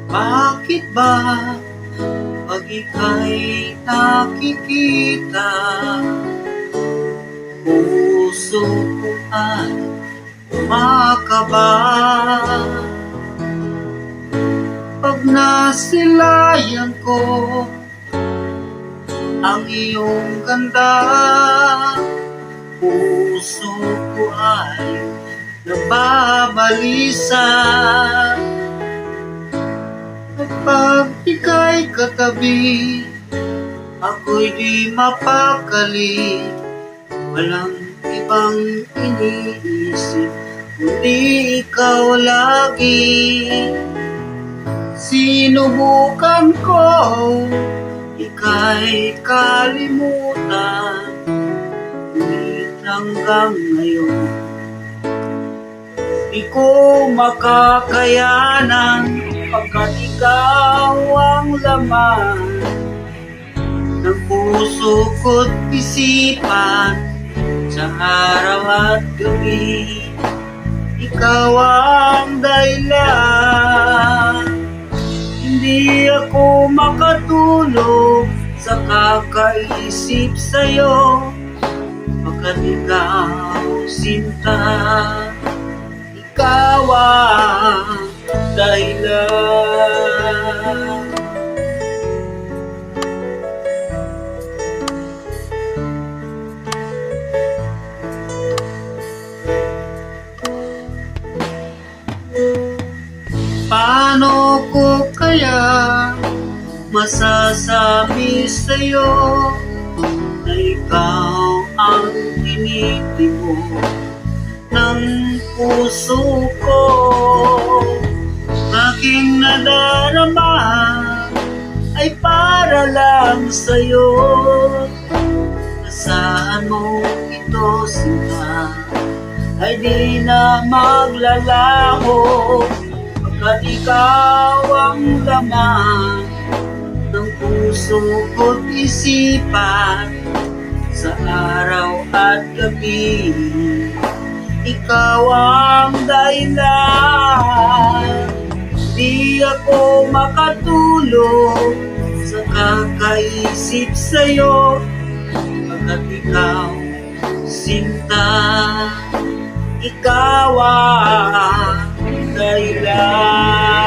Bakit ba pag ika'y nakikita, puso ko ay kumakaba? Pag nasilayan ko ang iyong ganda, puso ko ay nababalisa. At pag ika'y katabi, ako'y di mapakali. Walang ibang iniisip, kundi ikaw lagi. Sinubukan ko, ika'y kalimutan, ngunit hanggang ngayon di ko makakayanan, pagkat ikaw ang laman ng puso ko't isipan. Sa araw at gabi, ikaw ang dahilan. Hindi ako makatulog sa kakaisip sa'yo, pagkat ikaw sinta, ikaw ang dahilan. Paano ko kaya masasabi sa'yo na ikaw ang tinitimo ng puso ko? Aking nadarama ay para lang sa'yo. Asahan mo ito sila ay di na maglalaho, pagkat ikaw ang laman ng puso ko't isipan. Sa araw at gabi, ikaw ang dahilan. Di ako makatulog sa kakaisip sa'yo, pagkat ikaw sinta, ikaw ang dahilan.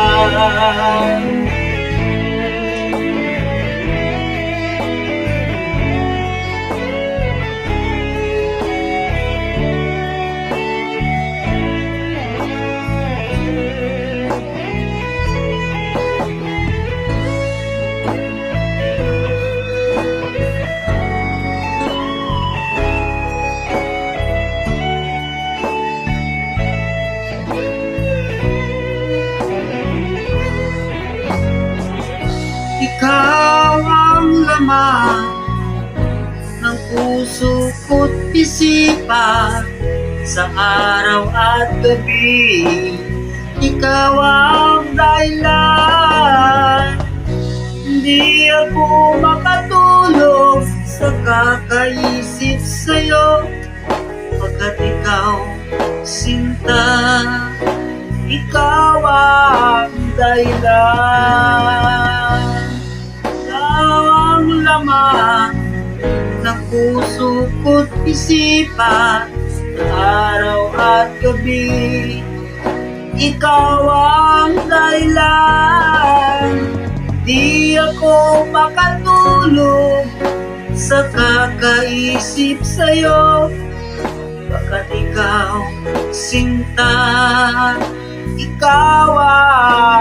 Ikaw ang laman ng puso ko't isipan. Sa araw at gabi, ikaw ang dahilan. Hindi ako makatulog sa kakaisip sa'yo, pagkat ikaw sinta, ikaw ang dahilan. Ang laman ng puso ko't isipan. Sa araw at gabi, ikaw ang dahilan. Di ako makatulog sa kakaisip sa'yo, pagkat ikaw sinta, ikaw ang